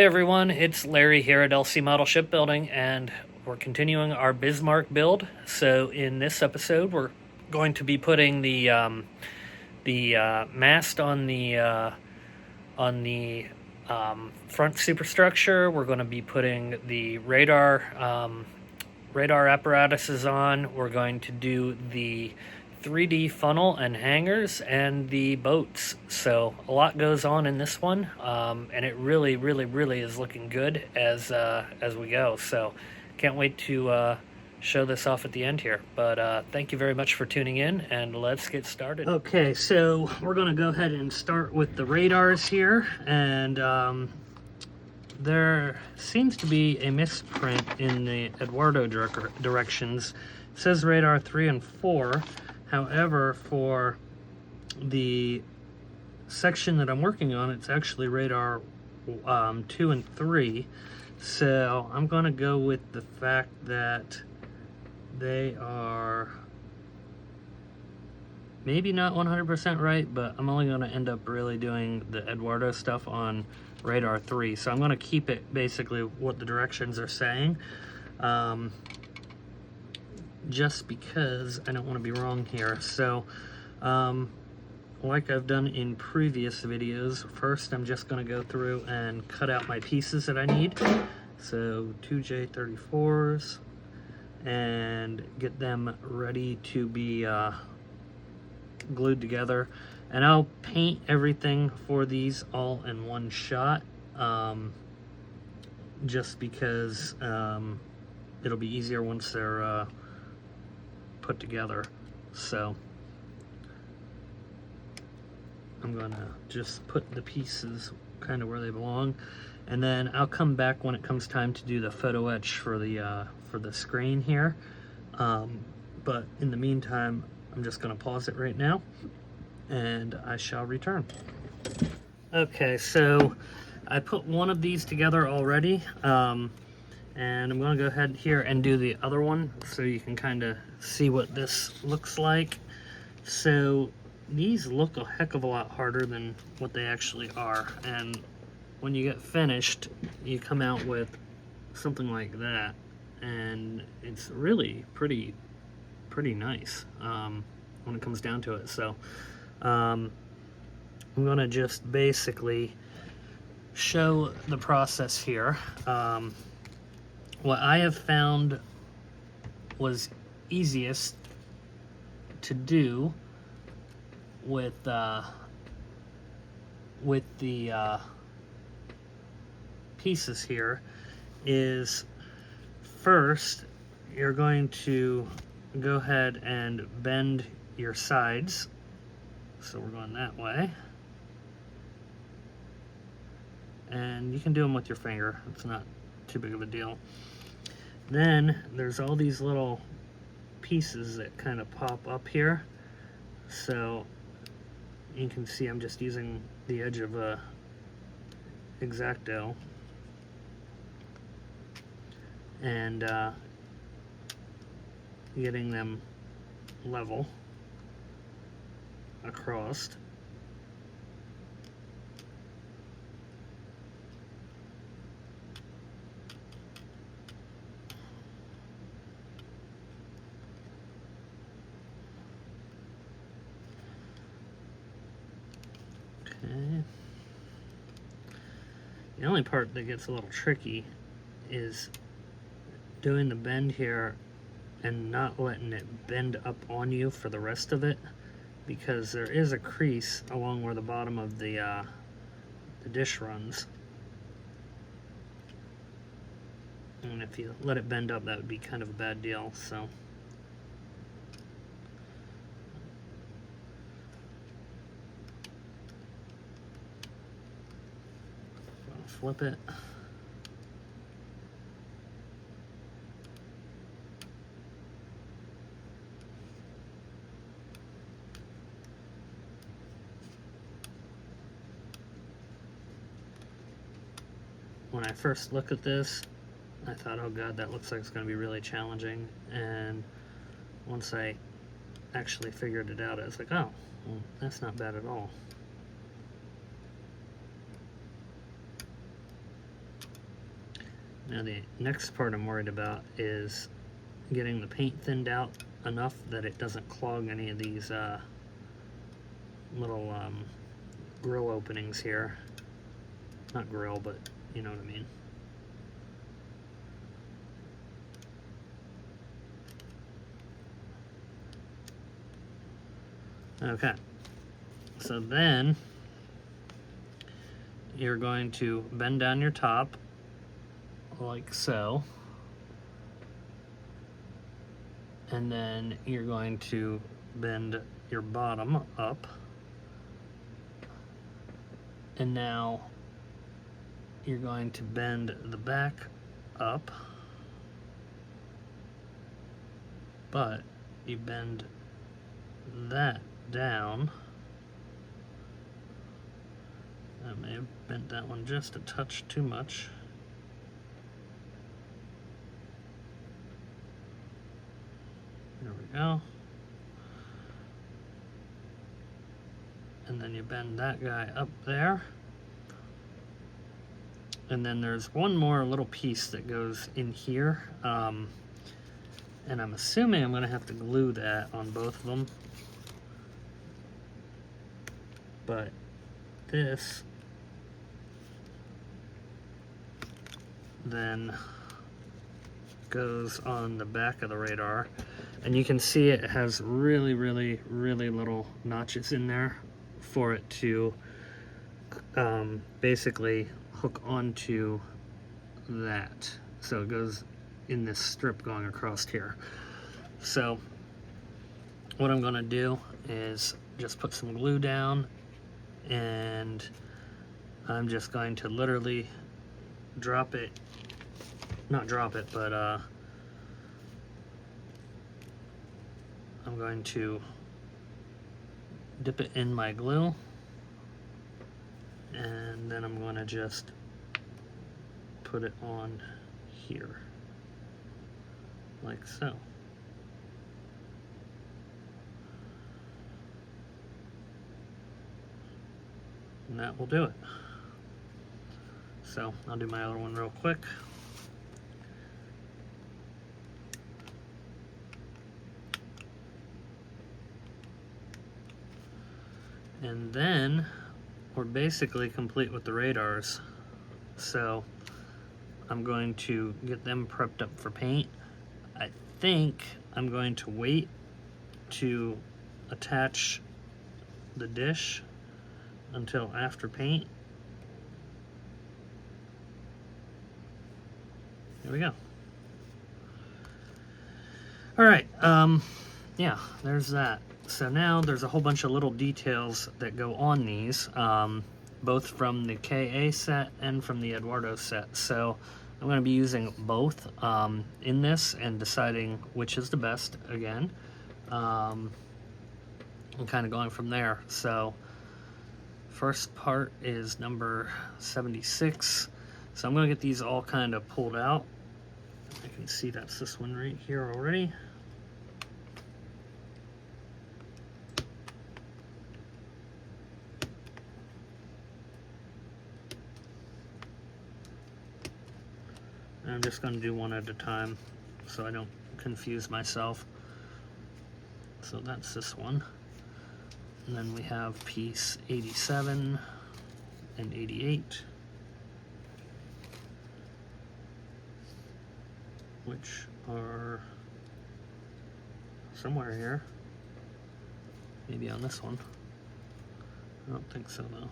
Hey everyone, it's Larry here at LC Model Shipbuilding, and we're continuing our Bismarck build. So in this episode, we're going to be putting the mast on the front superstructure. We're going to be putting the radar apparatuses on. We're going to do the 3D funnel and hangars and the boats. So a lot goes on in this one, and it really is looking good as we go. So can't wait to show this off at the end here. But thank you very much for tuning in, and let's get started. Okay, so we're going to go ahead and start with the radars here, and there seems to be a misprint in the Eduardo directions. It says radar 3 and 4. However, for the section that I'm working on, it's actually radar 2 and 3. So I'm going to go with the fact that they are maybe not 100% right, but I'm only going to end up really doing the Eduardo stuff on radar 3. So I'm going to keep it basically what the directions are saying. Just because I don't want to be wrong here. So like I've done in previous videos, first I'm just going to go through and cut out my pieces that I need. So 2J34s, and get them ready to be glued together. And I'll paint everything for these all in one shot, just because it'll be easier once they're put together. So I'm gonna just put the pieces kind of where they belong, and then I'll come back when it comes time to do the photo etch for the screen here. But in the meantime, I'm just gonna pause it right now, and I shall return. Okay, so I put one of these together already. And I'm going to go ahead here and do the other one so you can kind of see what this looks like. So these look a heck of a lot harder than what they actually are, and when you get finished you come out with something like that, and it's really pretty nice when it comes down to it. So I'm going to just basically show the process here. What I have found was easiest to do with the pieces here is, first you're going to go ahead and bend your sides. So we're going that way, and you can do them with your finger. It's not too big of a deal. Then there's all these little pieces that kind of pop up here. So you can see I'm just using the edge of a X-Acto and getting them level across. Okay. The only part that gets a little tricky is doing the bend here and not letting it bend up on you for the rest of it, because there is a crease along where the bottom of the dish runs, and if you let it bend up, that would be kind of a bad deal. So flip it. When I first looked at this, I thought, oh god, that looks like it's going to be really challenging. And once I actually figured it out, I was like, oh, well, that's not bad at all. Now the next part I'm worried about is getting the paint thinned out enough that it doesn't clog any of these little grill openings here. Not grill, but you know what I mean. Okay, so then you're going to bend down your top like so, and then you're going to bend your bottom up, and now you're going to bend the back up, but you bend that down. I may have bent that one just a touch too much. There we go. And then you bend that guy up there. And then there's one more little piece that goes in here. And I'm assuming I'm going to have to glue that on both of them. But this then goes on the back of the radar, and you can see it has really little notches in there for it to basically hook onto that. So it goes in this strip going across here. So what I'm going to do is just put some glue down, and I'm just going to literally drop it, not drop it, but I'm going to dip it in my glue, and then I'm going to just put it on here like so. And that will do it. So I'll do my other one real quick. And then we're basically complete with the radars. So I'm going to get them prepped up for paint. I think I'm going to wait to attach the dish until after paint. There we go. All right, yeah, there's that. So now there's a whole bunch of little details that go on these, both from the KA set and from the Eduardo set. So I'm going to be using both in this and deciding which is the best again, and kind of going from there. So first part is number 76. So I'm going to get these all kind of pulled out. I can see that's this one right here already. And I'm just going to do one at a time so I don't confuse myself. So that's this one. And then we have piece 87 and 88, which are somewhere here. Maybe on this one. I don't think so though.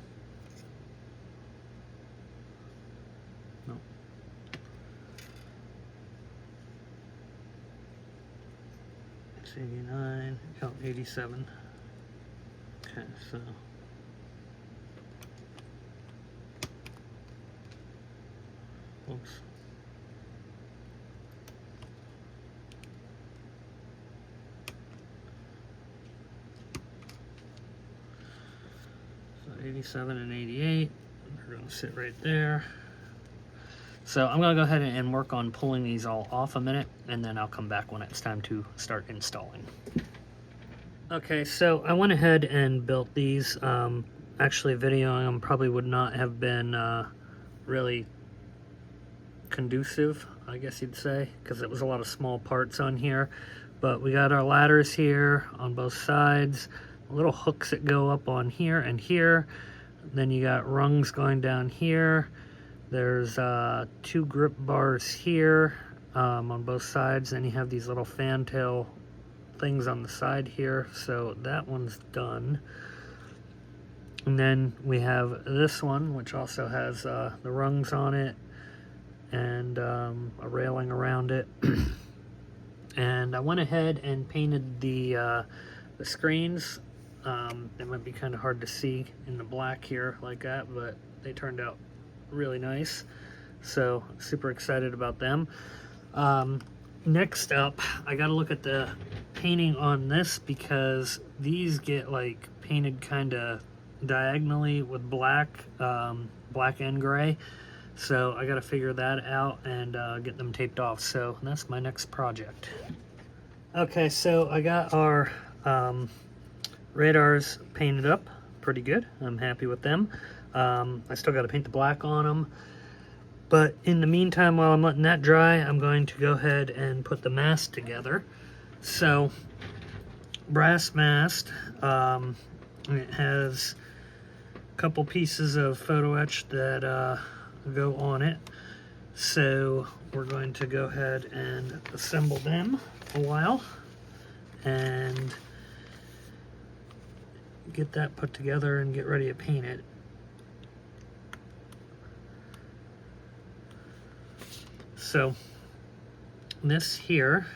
No. It's 89, oh, 87. Okay, so oops. So 87 and 88, they're going to sit right there. So I'm going to go ahead and work on pulling these all off a minute, and then I'll come back when it's time to start installing. Okay, so I went ahead and built these. Actually, videoing them probably would not have been really conducive, I guess you'd say, because it was a lot of small parts on here. But we got our ladders here on both sides, little hooks that go up on here and here. Then you got rungs going down here. There's 2 grip bars here on both sides. Then you have these little fantail things on the side here. So that one's done. And then we have this one, which also has the rungs on it and a railing around it. And I went ahead and painted the screens. They might be kind of hard to see in the black here like that, but they turned out really nice. So super excited about them. Next up, I got to look at the painting on this because these get like painted kind of diagonally with black, black and gray. So I got to figure that out and get them taped off. So that's my next project. Okay, so I got our radars painted up pretty good. I'm happy with them. I still got to paint the black on them. But in the meantime, while I'm letting that dry, I'm going to go ahead and put the mast together. So, brass mast. It has a couple pieces of photo etch that go on it. So we're going to go ahead and assemble them a while and get that put together and get ready to paint it. So this here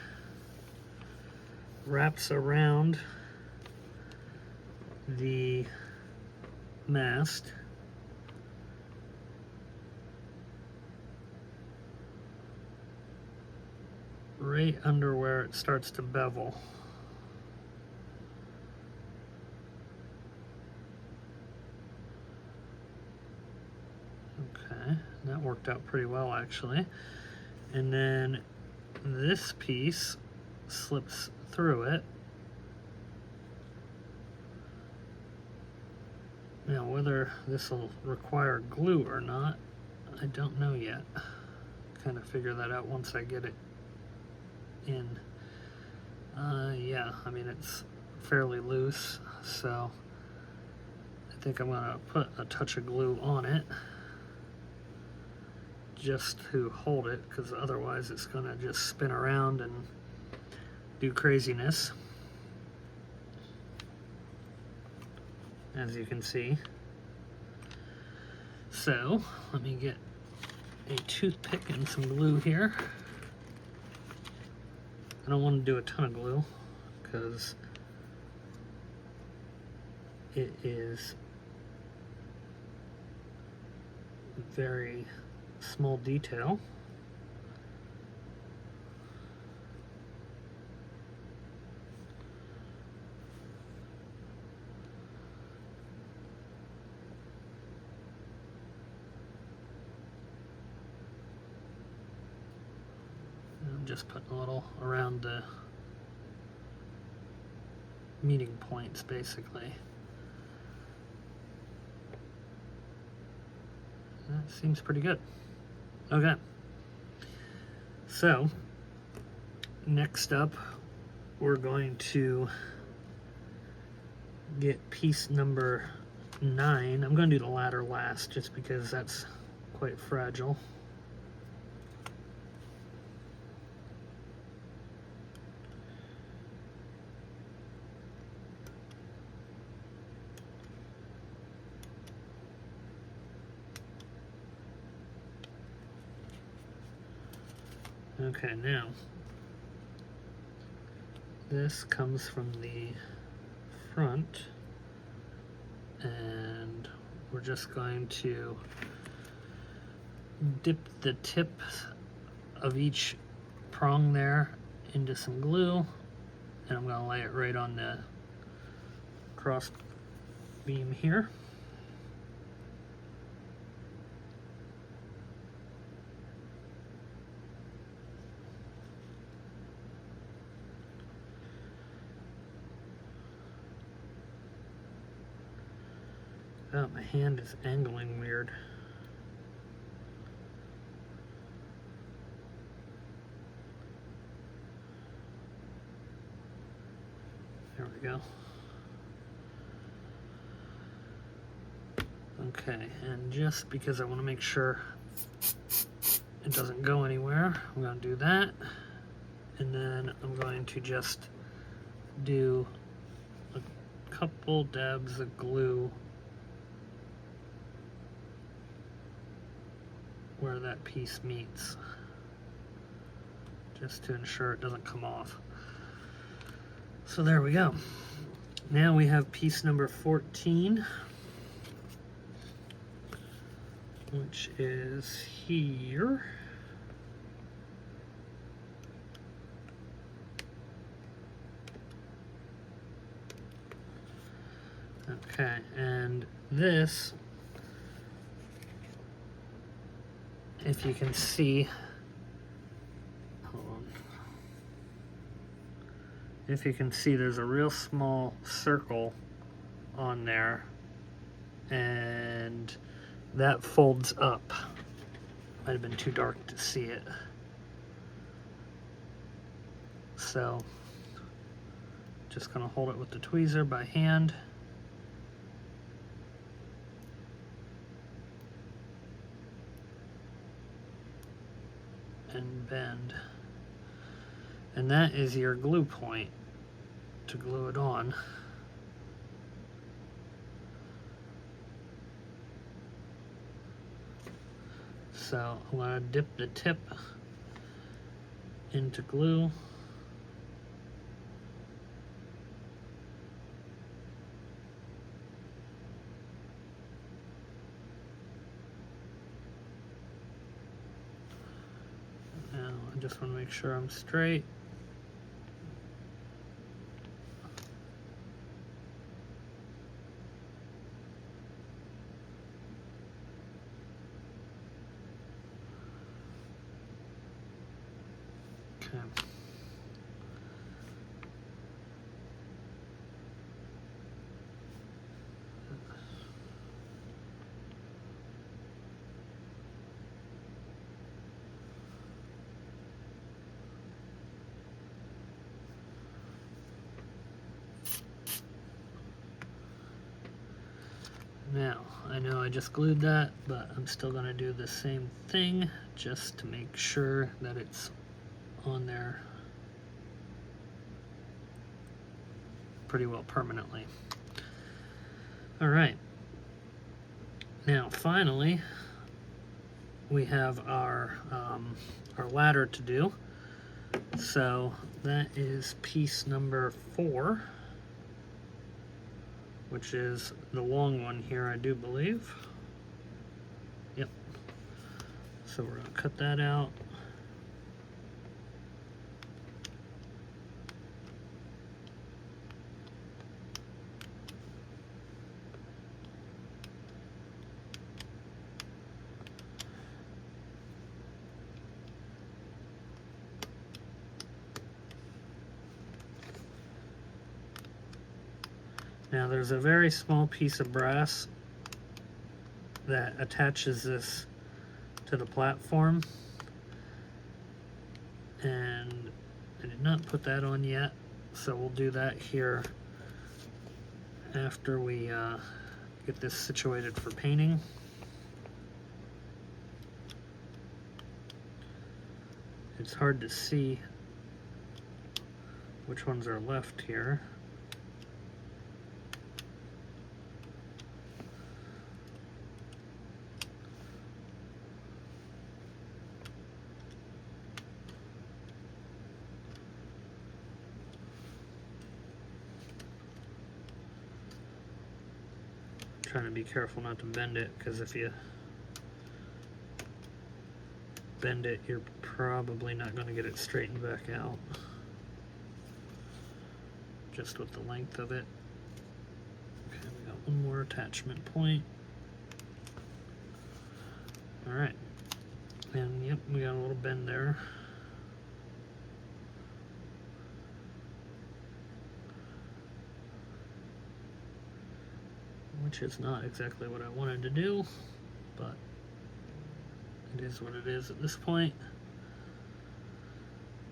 wraps around the mast. Right under where it starts to bevel. Okay, that worked out pretty well actually. And then this piece slips through it. Now whether this will require glue or not, I don't know yet. Kind of figure that out once I get it in. Yeah, I mean it's fairly loose, so I think I'm gonna put a touch of glue on it just to hold it, because otherwise it's gonna just spin around and do craziness, as you can see. So let me get a toothpick and some glue here. I don't want to do a ton of glue because it is very small detail. I'm just putting a little around the meeting points basically. That seems pretty good. Okay, so next up we're going to get piece number 9. I'm going to do the ladder last just because that's quite fragile. Okay, now this comes from the front and we're just going to dip the tip of each prong there into some glue, and I'm going to lay it right on the cross beam here. Oh, my hand is angling weird. we go. Okay, and just because I want to make sure it doesn't go anywhere, I'm going to do that. And then I'm going to just do a couple dabs of glue where that piece meets, just to ensure it doesn't come off. So there we go. Now we have piece number 14, which is here. Okay, and this, if you can see, hold on. If you can see, there's a real small circle on there, and that folds up. Might have been too dark to see it. So, just gonna hold it with the tweezer by hand. And bend. And that is your glue point to glue it on. So I'm going to dip the tip into glue. Now I just want to make sure I'm straight. Okay. Now, I know I just glued that, but I'm still going to do the same thing just to make sure that it's on there pretty well permanently. All right. Now, finally, we have our ladder to do. So that is piece number 4. Which is the long one here, I do believe. Yep. So we're going to cut that out. Now there's a very small piece of brass that attaches this to the platform, and I did not put that on yet, so we'll do that here after we get this situated for painting. It's hard to see which ones are left here. Trying to be careful not to bend it, because if you bend it, you're probably not going to get it straightened back out, just with the length of it. Okay, we got one more attachment point. All right, and yep, we got a little bend there. Which is not exactly what I wanted to do, but it is what it is at this point.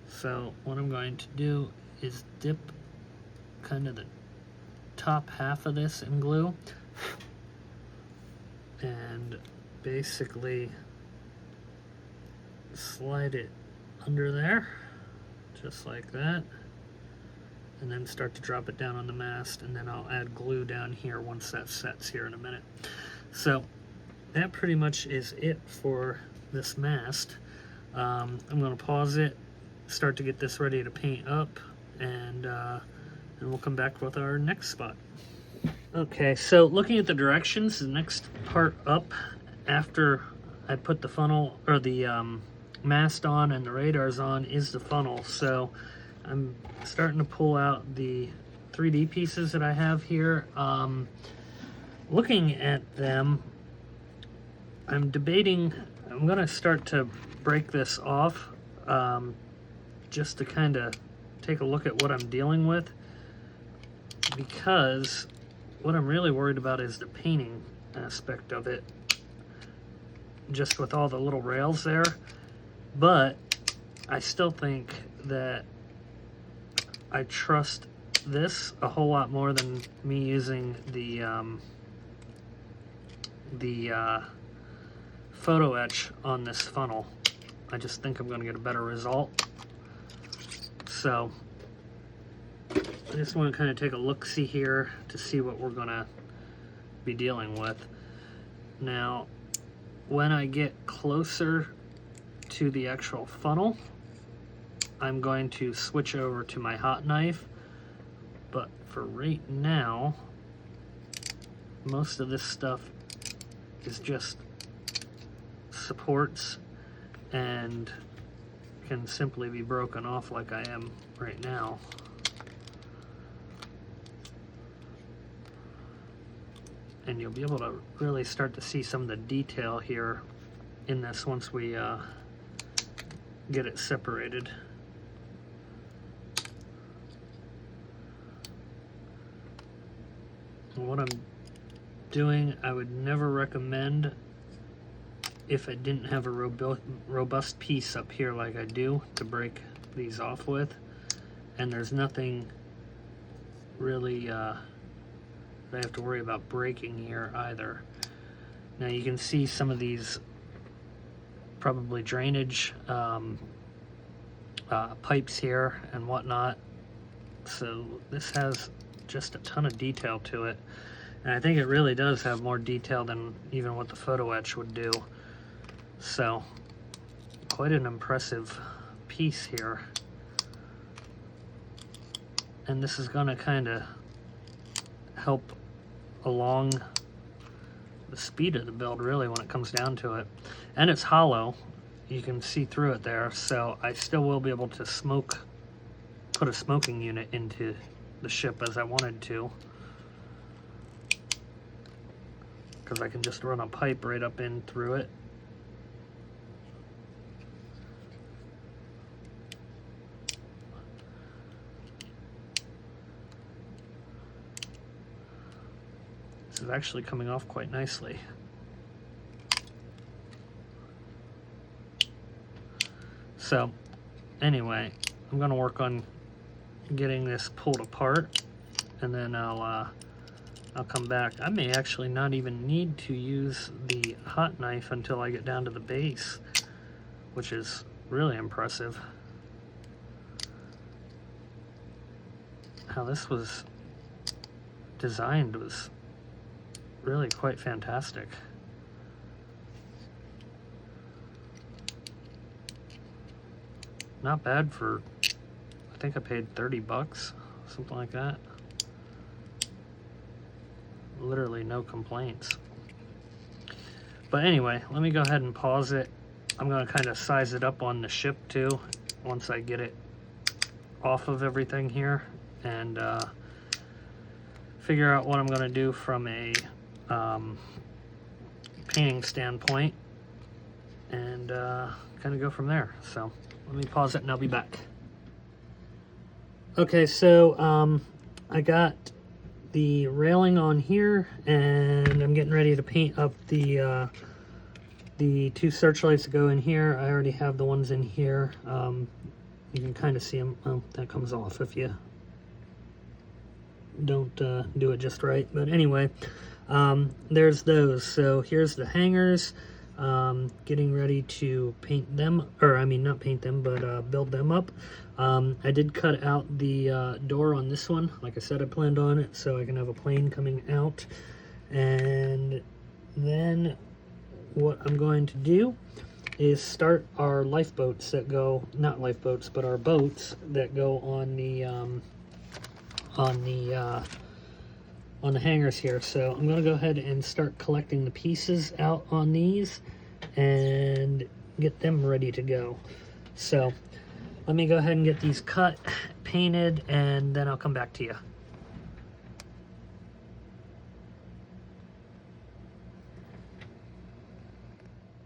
So what I'm going to do is dip kind of the top half of this in glue and basically slide it under there, just like that, and then start to drop it down on the mast, and then I'll add glue down here once that sets here in a minute. So that pretty much is it for this mast. I'm going to pause it, start to get this ready to paint up, and we'll come back with our next spot. Okay, so looking at the directions, the next part up after I put the funnel or the mast on and the radars on is the funnel. So I'm starting to pull out the 3D pieces that I have here. Looking at them, I'm debating, I'm going to start to break this off just to kind of take a look at what I'm dealing with, because what I'm really worried about is the painting aspect of it, just with all the little rails there. But I still think that I trust this a whole lot more than me using the photo etch on this funnel. I just think I'm going to get a better result. So I just want to kind of take a look-see here to see what we're going to be dealing with. Now, when I get closer to the actual funnel, I'm going to switch over to my hot knife. But for right now, most of this stuff is just supports and can simply be broken off like I am right now. And you'll be able to really start to see some of the detail here in this once we get it separated. And what I'm doing, I would never recommend, if I didn't have a robust piece up here like I do, to break these off with. And there's nothing really that I have to worry about breaking here either. Now you can see some of these probably drainage pipes here and whatnot. So this has just a ton of detail to it. And I think it really does have more detail than even what the photo etch would do. So, quite an impressive piece here. And this is going to kind of help along the speed of the build, really, when it comes down to it. And it's hollow. You can see through it there, so I still will be able to put a smoking unit into the ship as I wanted to. Because I can just run a pipe right up in through it. This is actually coming off quite nicely. So, anyway, I'm going to work on getting this pulled apart, and then I'll come back. I may actually not even need to use the hot knife until I get down to the base, which is really impressive. How this was designed was really quite fantastic. Not bad for, I think I paid 30 bucks, something like that. Literally no complaints. But anyway, let me go ahead and pause it. I'm going to kind of size it up on the ship too, once I get it off of everything here, and figure out what I'm going to do from a painting standpoint, and kind of go from there. So let me pause it and I'll be back. Okay, so I got the railing on here, and I'm getting ready to paint up the two searchlights that go in here. I already have the ones in here. You can kind of see them. Oh, that comes off if you don't do it just right. But anyway, there's those. So here's the hangers. Getting ready to paint them, or I mean not paint them, but build them up. I did cut out the door on this one. Like I said, I planned on it so I can have a plane coming out. And then what I'm going to do is start our lifeboats that go, not lifeboats, but our boats that go on the hangers here. So I'm going to go ahead and start collecting the pieces out on these and get them ready to go. So let me go ahead and get these cut, painted, and then I'll come back to you.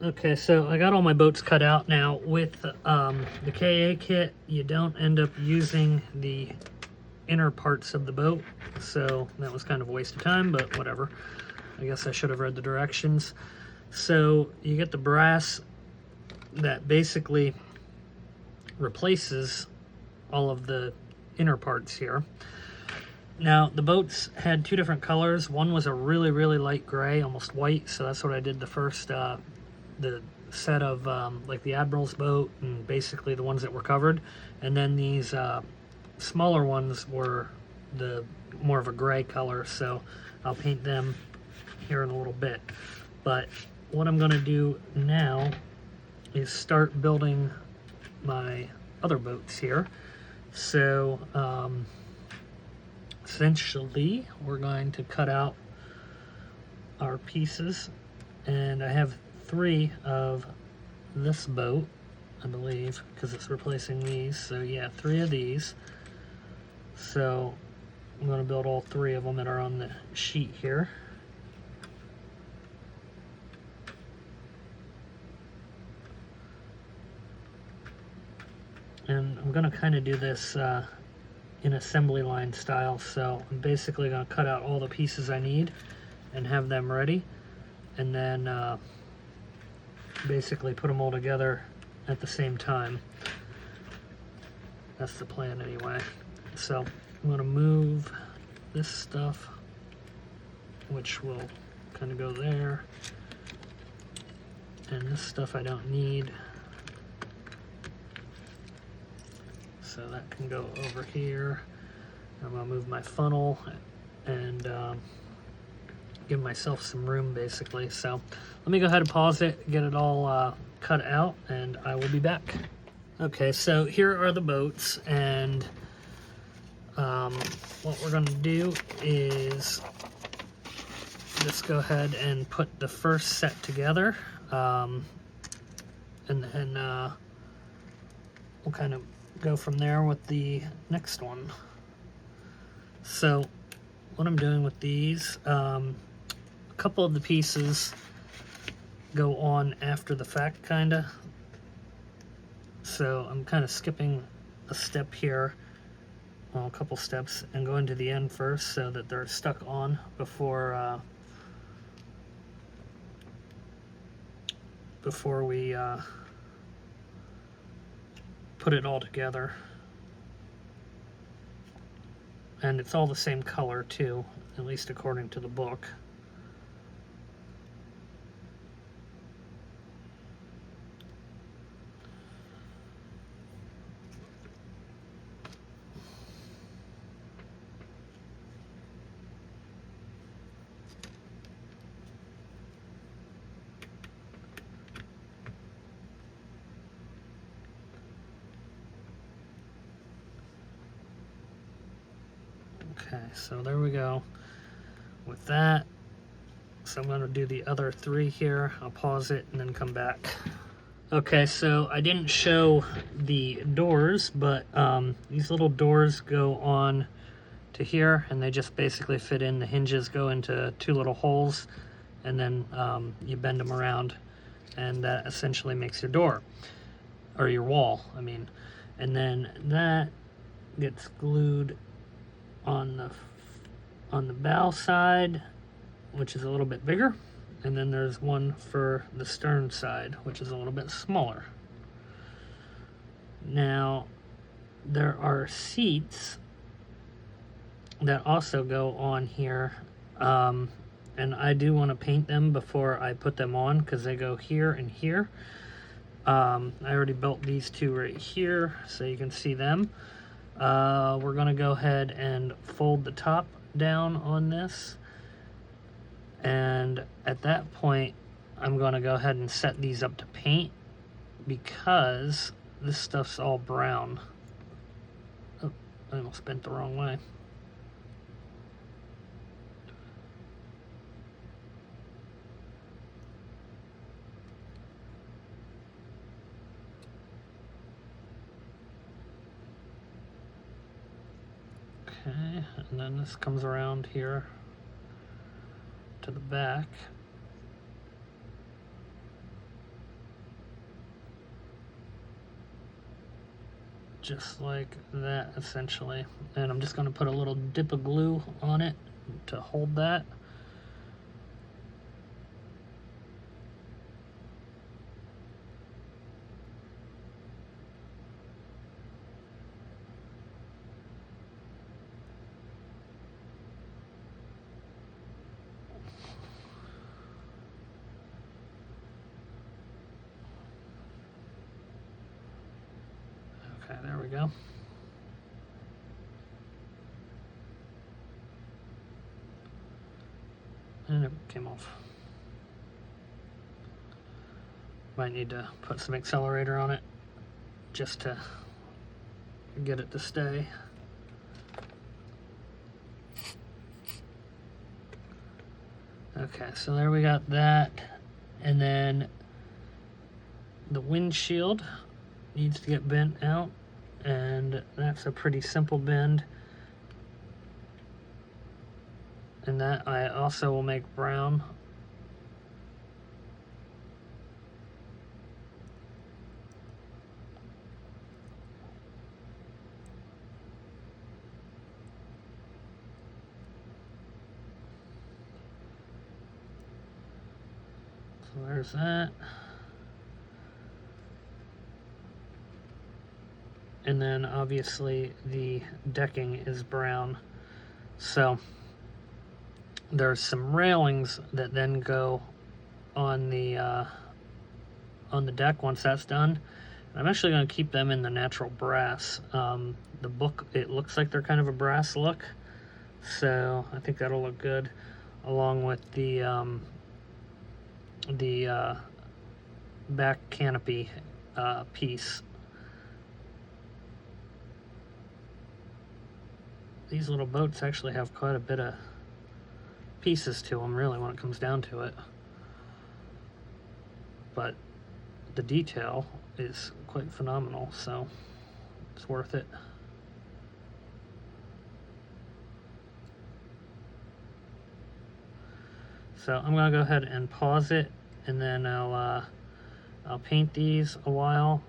Okay, so I got all my boats cut out now. With the KA kit, you don't end up using the inner parts of the boat, so that was kind of a waste of time, but whatever. I guess I should have read the directions. So you get the brass that basically replaces all of the inner parts here. Now the boats had two different colors. One was a really light gray, almost white, so that's what I did the first the set of like the Admiral's boat and basically the ones that were covered. And then these smaller ones were the more of a gray color, so I'll paint them here in a little bit. But what I'm going to do now is start building my other boats here. So essentially we're going to cut out our pieces, and I have 3 of this boat, I believe, because it's replacing these. So yeah, 3 of these. So I'm going to build all 3 of them that are on the sheet here. And I'm going to kind of do this in assembly line style. So I'm basically going to cut out all the pieces I need and have them ready, and then basically put them all together at the same time. That's the plan anyway. So I'm going to move this stuff, which will kind of go there, and this stuff I don't need, so that can go over here. I'm going to move my funnel and give myself some room basically. So let me go ahead and pause it, get it all cut out, and I will be back. Okay, so here are the boats, and what we're going to do is just go ahead and put the first set together, and then we'll kind of go from there with the next one. So what I'm doing with these, a couple of the pieces go on after the fact, kinda. So I'm kind of skipping a step here, well, a couple steps, and going to the end first so that they're stuck on before we put it all together. And it's all the same color too, at least according to the book. Okay, so there we go with that. So I'm going to do the other 3 here. I'll pause it and then come back. Okay, so I didn't show the doors, but these little doors go on to here, and they just basically fit in. The hinges go into 2 little holes, and then you bend them around, and that essentially makes your door, or your wall, I mean. And then that gets glued on the bow side, which is a little bit bigger, and then there's one for the stern side, which is a little bit smaller. Now there are seats that also go on here. And I do want to paint them before I put them on because they go here and here. I already built these two right here so you can see them. We're going to go ahead and fold the top down on this. And at that point, I'm going to go ahead and set these up to paint because this stuff's all brown. Oh, I almost bent the wrong way. Okay, and then this comes around here to the back. Just like that, essentially. And I'm just going to put a little dip of glue on it to hold that. Okay, there we go. And it came off. Might need to put some accelerator on it just to get it to stay. Okay, so there we got that. And then the windshield needs to get bent out, and that's a pretty simple bend. And that I also will make brown. So there's that. And then obviously the decking is brown. So there's some railings that then go on the deck once that's done. And I'm actually going to keep them in the natural brass. The book, it looks like they're kind of a brass look, so I think that'll look good, along with the back canopy piece. These little boats actually have quite a bit of pieces to them, really, when it comes down to it. But the detail is quite phenomenal, so it's worth it. So I'm gonna go ahead and pause it, and then I'll paint these a while,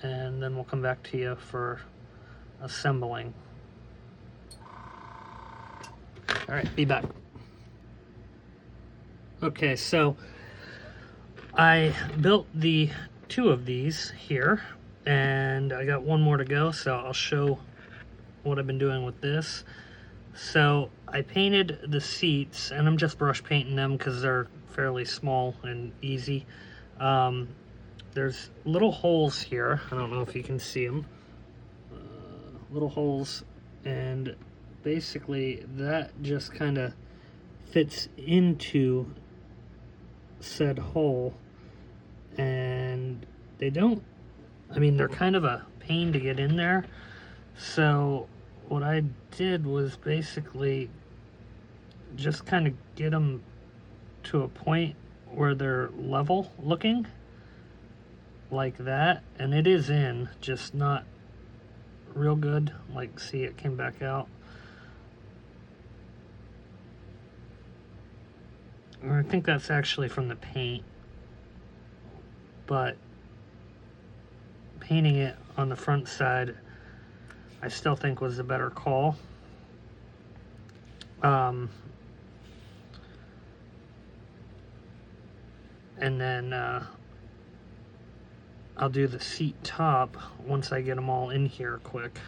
and then we'll come back to you for assembling. All right, be back. Okay, so I built the two of these here, and I got one more to go, so I'll show what I've been doing with this. So I painted the seats, and I'm just brush painting them because they're fairly small and easy. There's little holes here. I don't know if you can see them. Little holes, and basically that just kind of fits into said hole, and they don't, I mean, they're kind of a pain to get in there. So what I did was basically just kind of get them to a point where they're level looking like that, and it is in, just not real good. Like, see, it came back out. Or I think that's actually from the paint, but painting it on the front side I still think was a better call. And then I'll do the seat top once I get them all in here quick.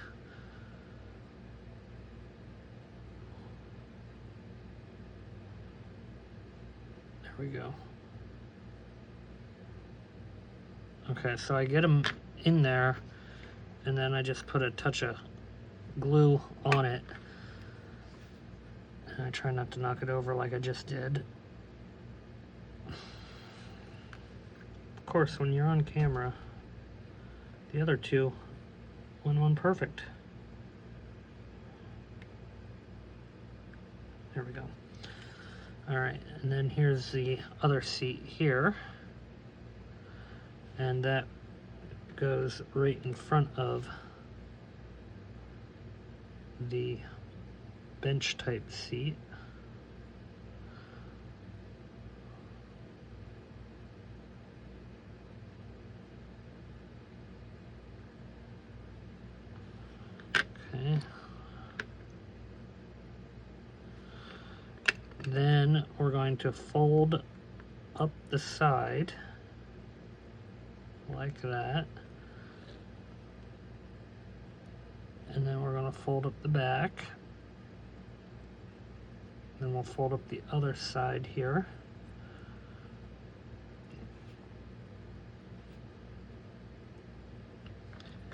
we go. Okay, so I get them in there, and then I just put a touch of glue on it. And I try not to knock it over like I just did. Of course, when you're on camera, the other two went on perfect. There we go. All right, and then here's the other seat here. And that goes right in front of the bench type seat. Okay. Then we're going to fold up the side like that. And then we're going to fold up the back. Then we'll fold up the other side here.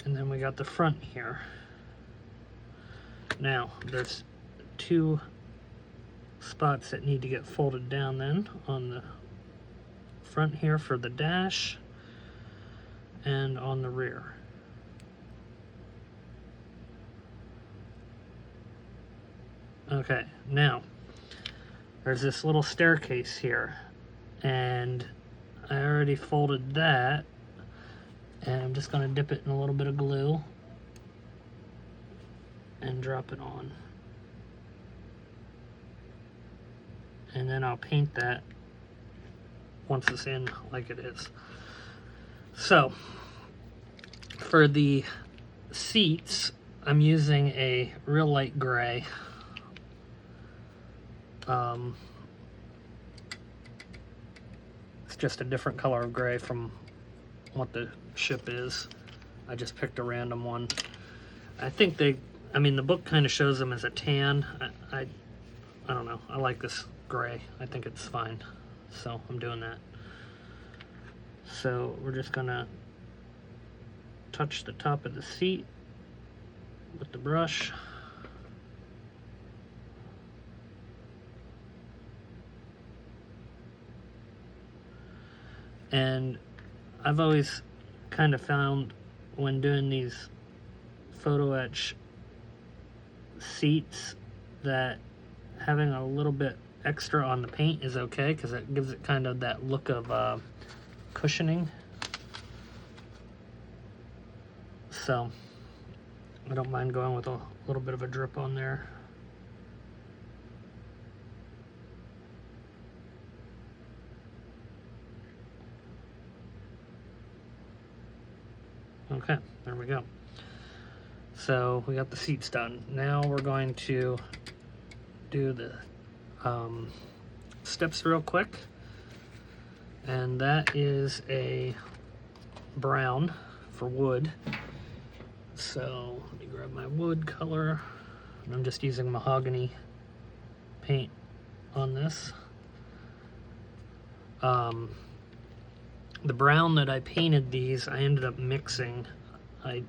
And then we got the front here. Now, there's two spots that need to get folded down then on the front here for the dash and on the rear. Okay, now there's this little staircase here, and I already folded that, and I'm just going to dip it in a little bit of glue and drop it on. And then I'll paint that once it's in like it is. So, for the seats, I'm using a real light gray. It's just a different color of gray from what the ship is. I just picked a random one. I think the book kind of shows them as a tan. I don't know. I like this gray. I think it's fine. So I'm doing that. So we're just gonna touch the top of the seat with the brush. And I've always kind of found when doing these photo etch seats that having a little bit extra on the paint is okay, because it gives it kind of that look of cushioning. So I don't mind going with a little bit of a drip on there. Okay, there we go. So we got the seats done. Now we're going to do the steps real quick. And that is a brown for wood. So let me grab my wood color. And I'm just using mahogany paint on this. The brown that I painted these, I ended up mixing. I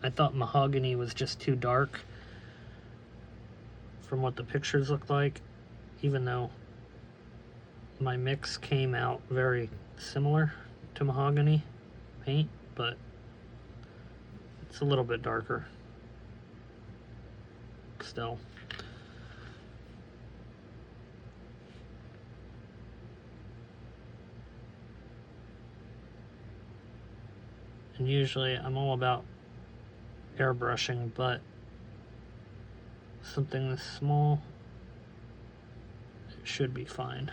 thought mahogany was just too dark from what the pictures looked like, even though my mix came out very similar to mahogany paint, but it's a little bit darker still. And usually I'm all about airbrushing, but something this small, it should be fine.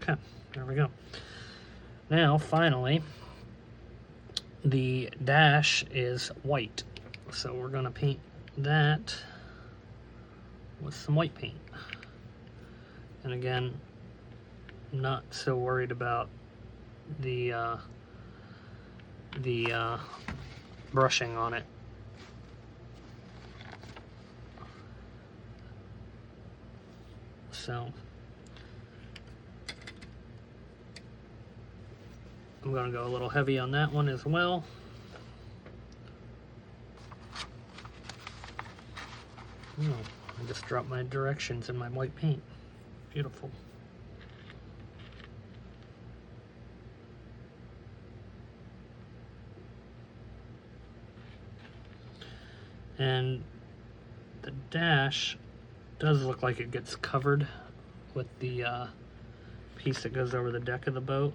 Okay, there we go. Now, finally, the dash is white. So we're gonna paint that with some white paint. And again, I'm not so worried about the the brushing on it. So I'm going to go a little heavy on that one as well. Oh, I just dropped my directions in my white paint. Beautiful. And the dash does look like it gets covered with the piece that goes over the deck of the boat,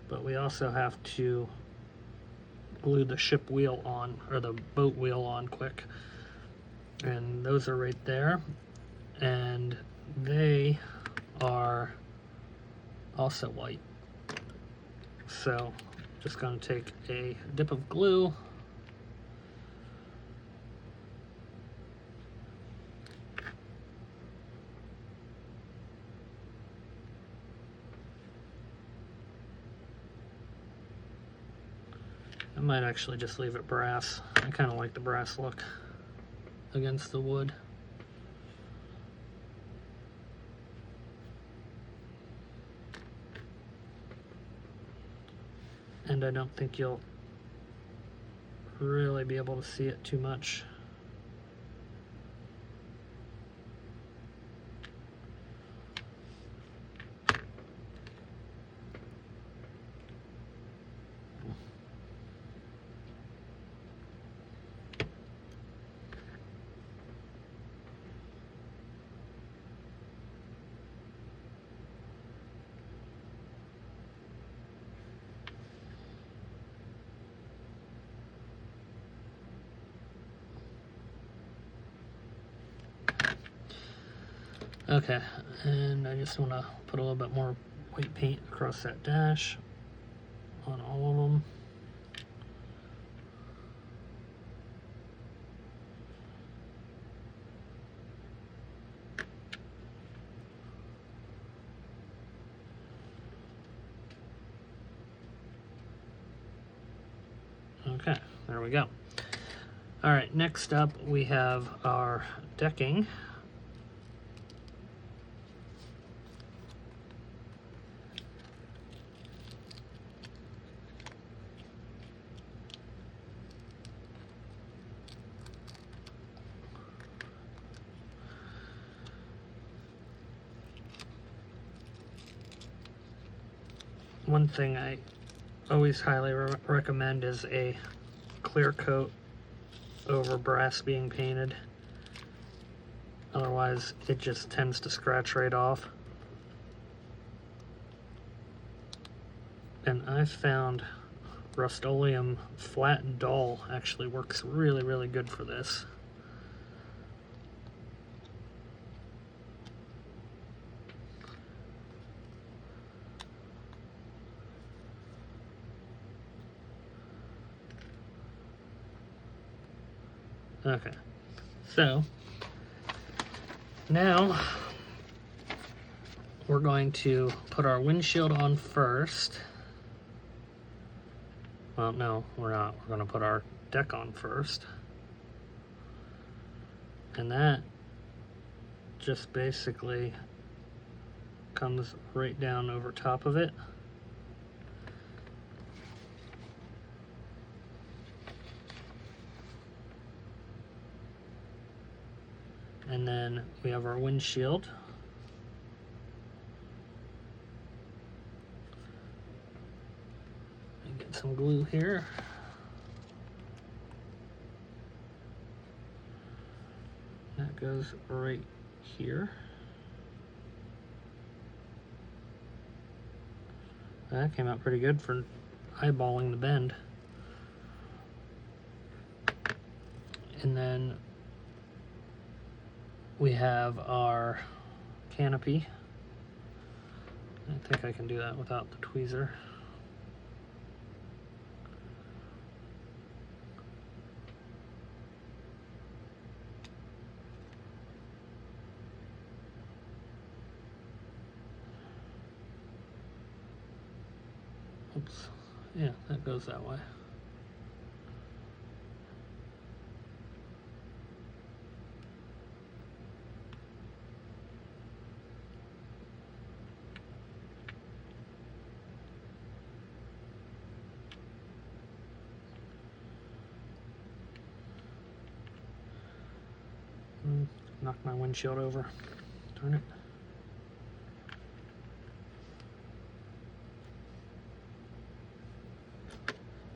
but we also have to glue the ship wheel on, or the boat wheel on quick. And those are right there, and they are also white. So just going to take a dip of glue, I might actually just leave it brass. I kind of like the brass look against the wood. And I don't think you'll really be able to see it too much. Okay, and I just want to put a little bit more white paint across that dash on all of them. Okay, there we go. All right, next up we have our decking. One thing I always highly recommend is a clear coat over brass being painted. Otherwise, it just tends to scratch right off. And I found Rust-Oleum Flat Dull actually works really, really good for this. Okay, so now we're going to put our windshield on first. Well, no, we're not. We're going to put our deck on first. And that just basically comes right down over top of it. And then we have our windshield. And get some glue here. That goes right here. That came out pretty good for eyeballing the bend. And then we have our canopy. I think I can do that without the tweezer. Oops. Yeah, that goes that way. knocked my windshield over. Darn it.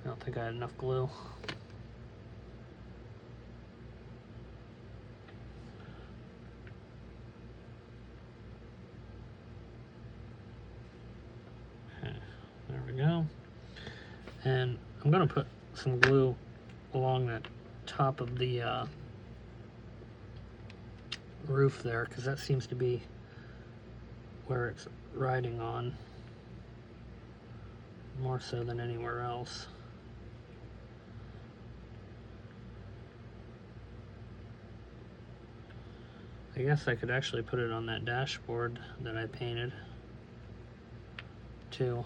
I don't think I had enough glue. Okay, there we go. And I'm gonna put some glue along the top of the roof there, because that seems to be where it's riding on more so than anywhere else. I guess I could actually put it on that dashboard that I painted too.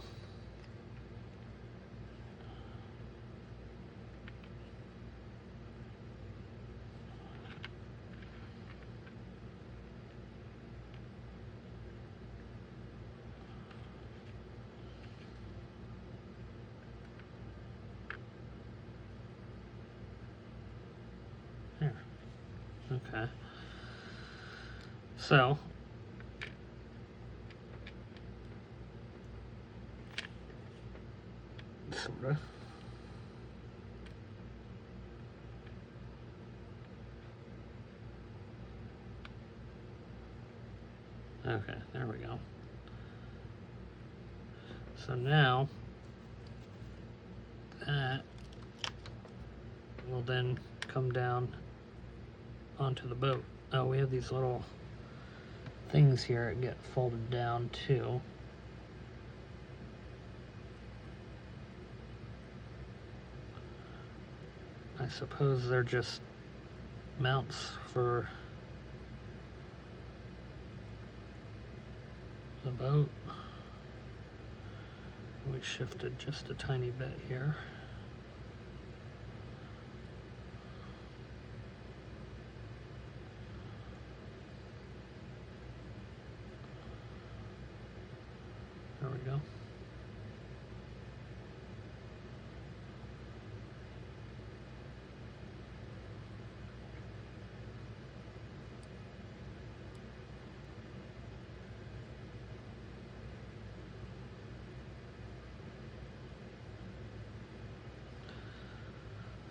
There. Okay. So, sorta. Okay, there we go. So now, that will then come down onto the boat. Oh, we have these little things here that get folded down too. I suppose they're just mounts for the boat. We shifted just a tiny bit here. There we go.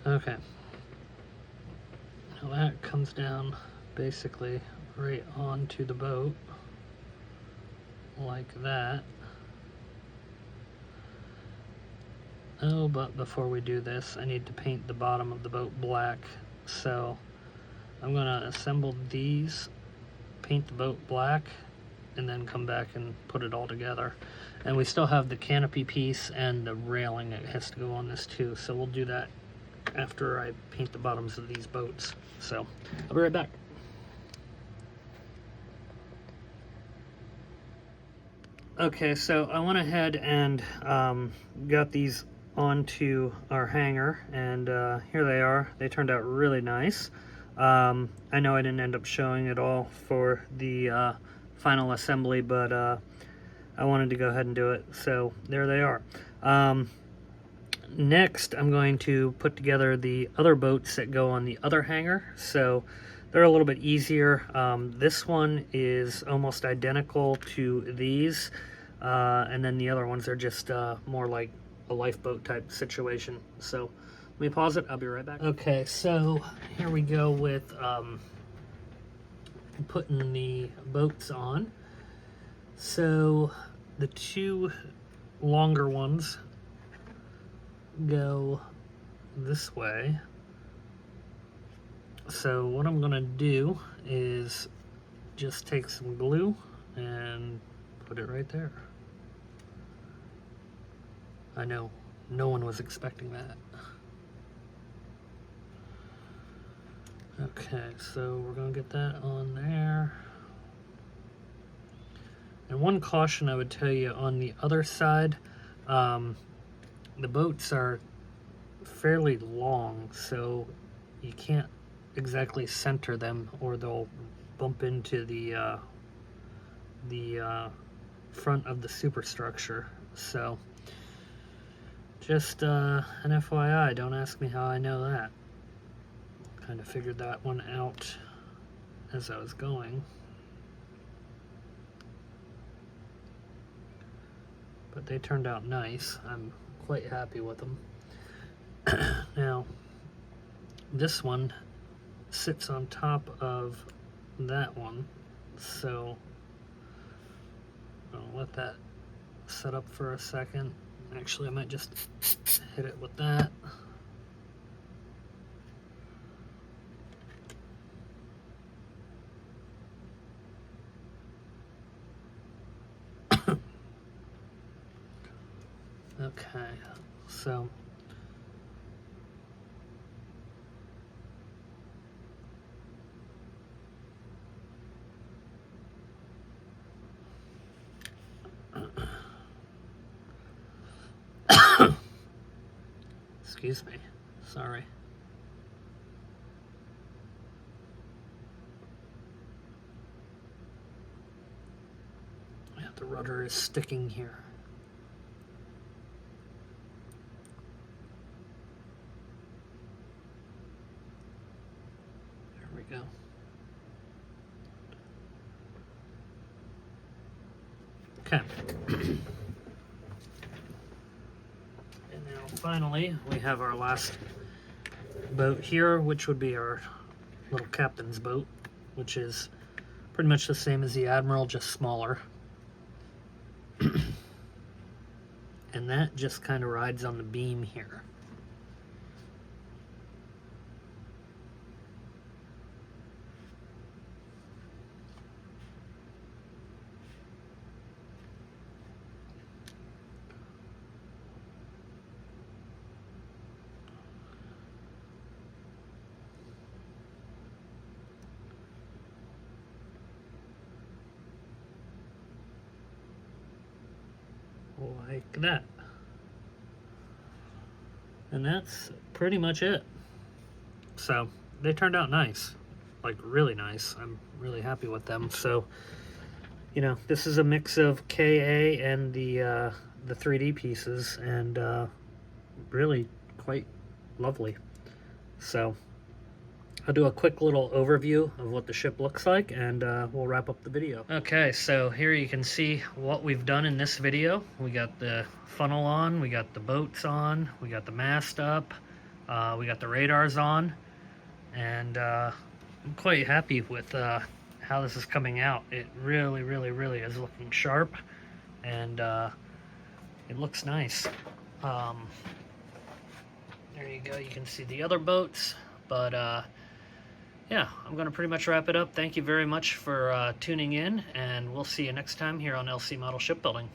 Okay. Now that comes down basically right onto the boat, like that. Oh, but before we do this, I need to paint the bottom of the boat black. So I'm gonna assemble these, paint the boat black, and then come back and put it all together. And we still have the canopy piece and the railing that has to go on this too. So we'll do that after I paint the bottoms of these boats. So I'll be right back. Okay, so I went ahead and got these onto our hanger, and here they are. They turned out really nice. I know I didn't end up showing it all for the final assembly, but I wanted to go ahead and do it, so there they are. Next, I'm going to put together the other boats that go on the other hanger, so they're a little bit easier. This one is almost identical to these, and then the other ones are just more like a lifeboat type situation. So let me pause it, I'll be right back. Okay, so here we go with putting the boats on. So the two longer ones go this way. So what I'm gonna do is just take some glue and put it right there. I know, no one was expecting that. Okay, so we're gonna get that on there. And one caution I would tell you on the other side, the boats are fairly long, so you can't exactly center them or they'll bump into the front of the superstructure. So just an FYI, don't ask me how I know that. Kind of figured that one out as I was going. But they turned out nice. I'm quite happy with them. Now, this one sits on top of that one, so I'll let that set up for a second. Actually, I might just hit it with that. Okay, so excuse me, sorry. Yeah, the rudder is sticking here. There we go. Okay. And now finally we have our last boat here, which would be our little captain's boat, which is pretty much the same as the Admiral, just smaller. And that just kind of rides on the beam here. Like that. And that's pretty much it. So they turned out nice, like really nice. I'm really happy with them. So, you know, this is a mix of KA and the 3D pieces, and really quite lovely. So I'll do a quick little overview of what the ship looks like, and we'll wrap up the video. Okay, so here you can see what we've done in this video. We got the funnel on, we got the boats on, we got the mast up, we got the radars on, and I'm quite happy with how this is coming out. It really is looking sharp, and it looks nice. There you go, you can see the other boats, but yeah, I'm going to pretty much wrap it up. Thank you very much for tuning in, and we'll see you next time here on LC Model Shipbuilding.